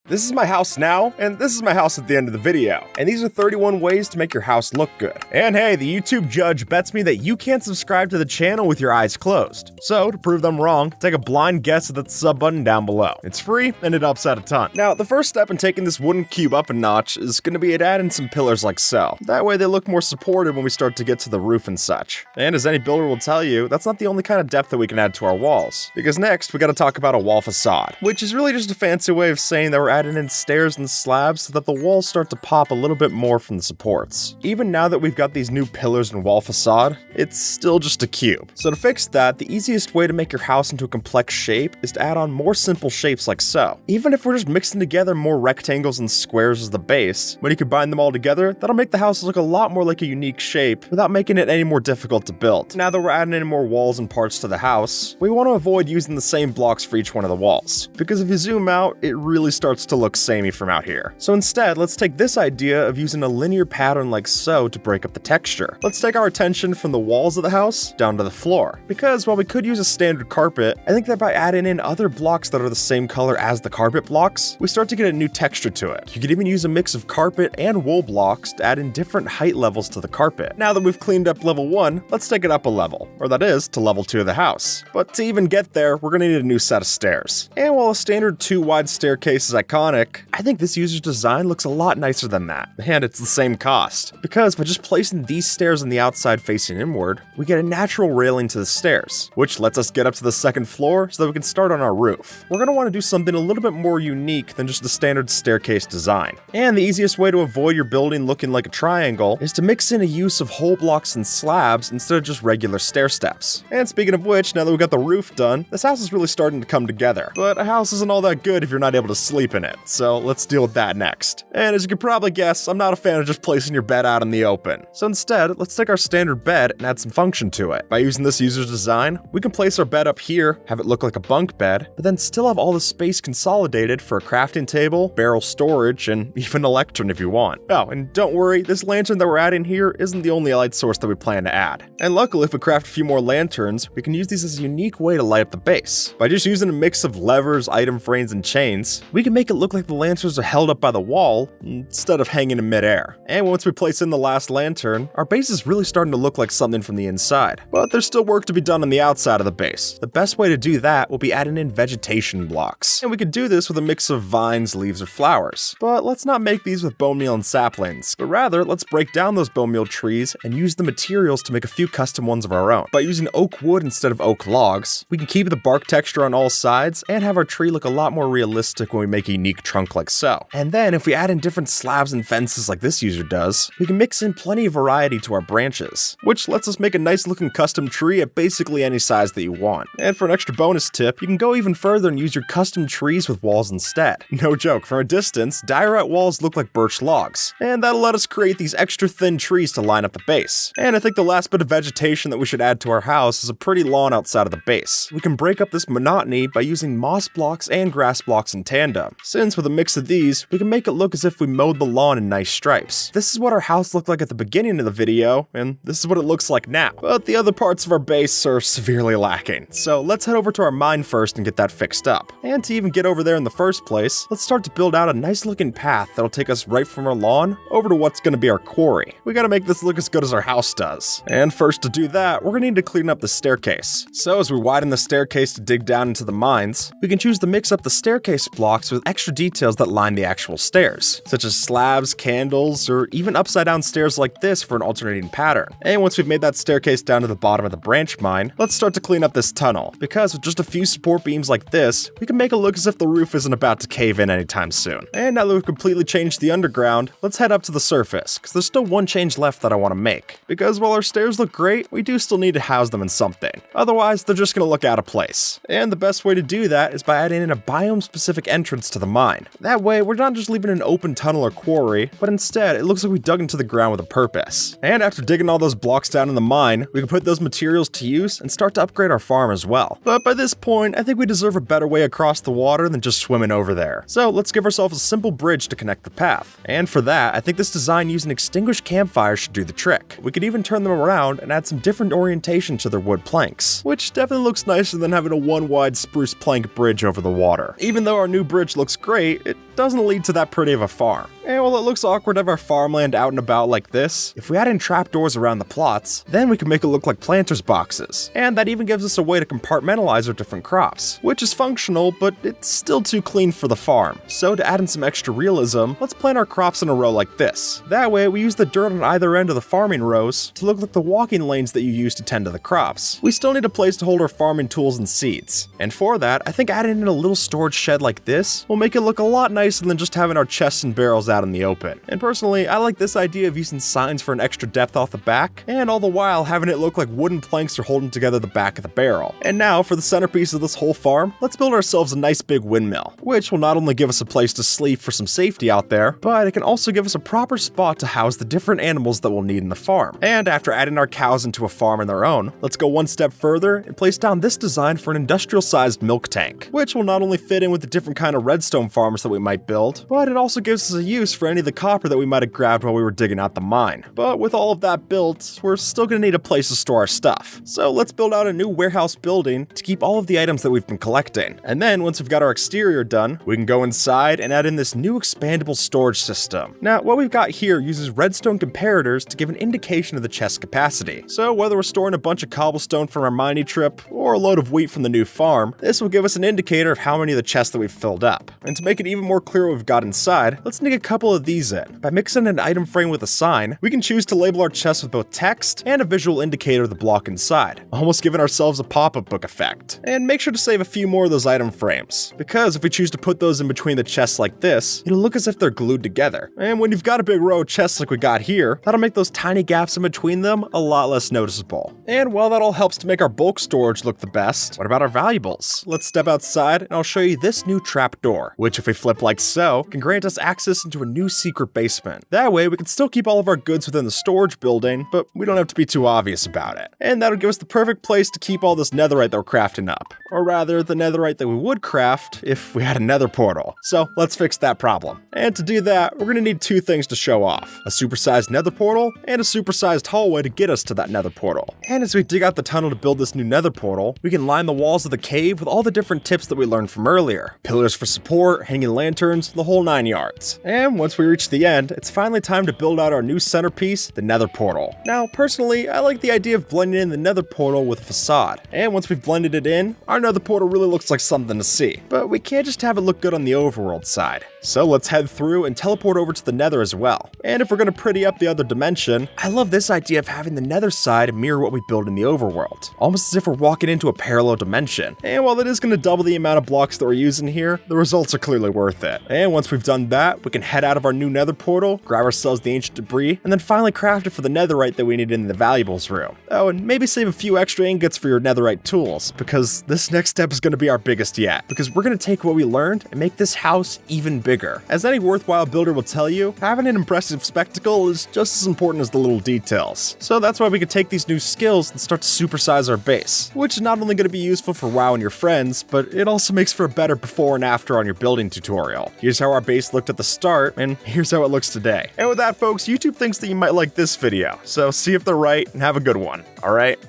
This is my house now, and this is my house at the end of the video. And these are 31 ways to make your house look good. And hey, the YouTube judge bets me that you can't subscribe to the channel with your eyes closed. So, to prove them wrong, take a blind guess at the sub button down below. It's free, and it helps out a ton. Now, the first step in taking this wooden cube up a notch is going to be to add in some pillars like so. That way they look more supported when we start to get to the roof and such. And as any builder will tell you, that's not the only kind of depth that we can add to our walls. Because next, we gotta talk about a wall facade, which is really just a fancy way of saying that we're adding in stairs and slabs so that the walls start to pop a little bit more from the supports. Even now that we've got these new pillars and wall facade, it's still just a cube. So to fix that, the easiest way to make your house into a complex shape is to add on more simple shapes like so. Even if we're just mixing together more rectangles and squares as the base, when you combine them all together, that'll make the house look a lot more like a unique shape without making it any more difficult to build. Now that we're adding in more walls and parts to the house, we want to avoid using the same blocks for each one of the walls, because if you zoom out, it really starts to look samey from out here. So instead, let's take this idea of using a linear pattern like so to break up the texture. Let's take our attention from the walls of the house down to the floor, because while we could use a standard carpet, I think that by adding in other blocks that are the same color as the carpet blocks, we start to get a new texture to it. You could even use a mix of carpet and wool blocks to add in different height levels to the carpet. Now that we've cleaned up level 1, let's take it up a level, or that is, to level 2 of the house. But to even get there, we're gonna need a new set of stairs. And while a standard 2 wide staircase is iconic, I think this user's design looks a lot nicer than that, and it's the same cost. Because by just placing these stairs on the outside facing inward, we get a natural railing to the stairs, which lets us get up to the second floor so that we can start on our roof. We're gonna wanna do something a little bit more unique than just the standard staircase design. And the easiest way to avoid your building looking like a triangle is to mix in a use of whole blocks and slabs instead of just regular stair steps. And speaking of which, now that we've got the roof done, this house is really starting to come together. But a house isn't all that good if you're not able to sleep in it, so let's deal with that next. And as you can probably guess, I'm not a fan of just placing your bed out in the open. So instead, let's take our standard bed and add some function to it. By using this user's design, we can place our bed up here, have it look like a bunk bed, but then still have all the space consolidated for a crafting table, barrel storage, and even a lectern if you want. Oh, and don't worry, this lantern that we're adding here isn't the only light source that we plan to add. And luckily, if we craft a few more lanterns, we can use these as a unique way to light up the base. By just using a mix of levers, item frames, and chains, we can make it look like the lanterns are held up by the wall instead of hanging in midair. And once we place in the last lantern, our base is really starting to look like something from the inside. But there's still work to be done on the outside of the base. The best way to do that will be adding in vegetation blocks. And we could do this with a mix of vines, leaves, or flowers. But let's not make these with bone meal and saplings, but rather let's break down those bone meal trees and use the materials to make a few custom ones of our own. By using oak wood instead of oak logs, we can keep the bark texture on all sides and have our tree look a lot more realistic when we make a unique trunk like so. And then if we add in different slabs and fences like this user does, we can mix in plenty of variety to our branches, which lets us make a nice looking custom tree at basically any size that you want. And for an extra bonus tip, you can go even further and use your custom trees with walls instead. No joke, from a distance, diorite walls look like birch logs, and that'll let us create these extra thin trees to line up the base. And I think the last bit of vegetation that we should add to our house is a pretty lawn outside of the base. We can break up this monotony by using moss blocks and grass blocks in tandem, since with a mix of these, we can make it look as if we mowed the lawn in nice stripes. This is what our house looked like at the beginning of the video, and this is what it looks like now. But the other parts of our base are severely lacking, so let's head over to our mine first and get that fixed up. And to even get over there in the first place, let's start to build out a nice looking path that'll take us right from our lawn over to what's gonna be our quarry. We gotta make this look as good as our house does. And first to do that, we're gonna need to clean up the staircase. So as we widen the staircase to dig down into the mines, we can choose to mix up the staircase blocks with extra details that line the actual stairs, such as slabs, candles, or even upside down stairs like this for an alternating pattern. And once we've made that staircase down to the bottom of the branch mine, let's start to clean up this tunnel, because with just a few support beams like this, we can make it look as if the roof isn't about to cave in anytime soon. And now that we've completely changed the underground, let's head up to the surface, because there's still one change left that I want to make. Because while our stairs look great, we do still need to house them in something. Otherwise, they're just going to look out of place. And the best way to do that is by adding in a biome-specific entrance to the mine. That way, we're not just leaving an open tunnel or quarry, but instead, it looks like we dug into the ground with a purpose. And after digging all those blocks down in the mine, we can put those materials to use and start to upgrade our farm as well. But by this point, I think we deserve a better way across the water than just swimming over there. So let's give ourselves a simple bridge to connect the path. And for that, I think this design using extinguished campfires should do the trick. We could even turn them around and add some different orientation to their wood planks, which definitely looks nicer than having a one wide spruce plank bridge over the water. Even though our new bridge looks great, it doesn't lead to that pretty of a farm. And while it looks awkward to have our farmland out and about like this, if we add in trapdoors around the plots, then we can make it look like planter's boxes. And that even gives us a way to compartmentalize our different crops, which is functional, but it's still too clean for the farm. So to add in some extra realism, let's plant our crops in a row like this. That way, we use the dirt on either end of the farming rows to look like the walking lanes that you use to tend to the crops. We still need a place to hold our farming tools and seeds. And for that, I think adding in a little storage shed like this will make it look a lot nicer than just having our chests and barrels out in the open. And personally, I like this idea of using signs for an extra depth off the back, and all the while having it look like wooden planks are holding together the back of the barrel. And now, for the centerpiece of this whole farm, let's build ourselves a nice big windmill, which will not only give us a place to sleep for some safety out there, but it can also give us a proper spot to house the different animals that we'll need in the farm. And after adding our cows into a farm of their own, let's go one step further and place down this design for an industrial-sized milk tank, which will not only fit in with the different kind of redstone farms that we might build, but it also gives us a use for any of the copper that we might have grabbed while we were digging out the mine. But with all of that built, we're still going to need a place to store our stuff. So let's build out a new warehouse building to keep all of the items that we've been collecting. And then once we've got our exterior done, we can go inside and add in this new expandable storage system. Now, what we've got here uses redstone comparators to give an indication of the chest capacity. So whether we're storing a bunch of cobblestone from our mining trip or a load of wheat from the new farm, this will give us an indicator of how many of the chests that we've filled up. And to make it even more clear what we've got inside, let's sneak a couple of these in. By mixing an item frame with a sign, we can choose to label our chests with both text and a visual indicator of the block inside, almost giving ourselves a pop-up book effect. And make sure to save a few more of those item frames, because if we choose to put those in between the chests like this, it'll look as if they're glued together. And when you've got a big row of chests like we got here, that'll make those tiny gaps in between them a lot less noticeable. And while that all helps to make our bulk storage look the best, what about our valuables? Let's step outside and I'll show you this new trapdoor, which if we flip like so, can grant us access into a new secret basement. That way we can still keep all of our goods within the storage building, but we don't have to be too obvious about it. And that'll give us the perfect place to keep all this netherite that we're crafting up. Or rather, the netherite that we would craft if we had a nether portal. So let's fix that problem. And to do that, we're gonna need two things to show off: a supersized nether portal and a supersized hallway to get us to that nether portal. And as we dig out the tunnel to build this new nether portal, we can line the walls of the cave with all the different tips that we learned from earlier. Pillars for support, hanging lanterns, the whole 9 yards. And once we reach the end, it's finally time to build out our new centerpiece, the nether portal. Now, personally, I like the idea of blending in the nether portal with a facade. And once we've blended it in, our nether portal really looks like something to see. But we can't just have it look good on the overworld side. So let's head through and teleport over to the nether as well. And if we're gonna pretty up the other dimension, I love this idea of having the nether side mirror what we build in the overworld, almost as if we're walking into a parallel dimension. And while it is gonna double the amount of blocks that we're using here, the results are clearly worth it. And once we've done that, we can head out of our new nether portal, grab ourselves the ancient debris, and then finally craft it for the netherite that we need in the valuables room. Oh, and maybe save a few extra ingots for your netherite tools, because this next step is gonna be our biggest yet, because we're gonna take what we learned and make this house even bigger. As any worthwhile builder will tell you, having an impressive spectacle is just as important as the little details. So that's why we can take these new skills and start to supersize our base, which is not only going to be useful for WoW and your friends, but it also makes for a better before and after on your building tutorial. Here's how our base looked at the start, and here's how it looks today. And with that, folks, YouTube thinks that you might like this video, so see if they're right and have a good one, alright?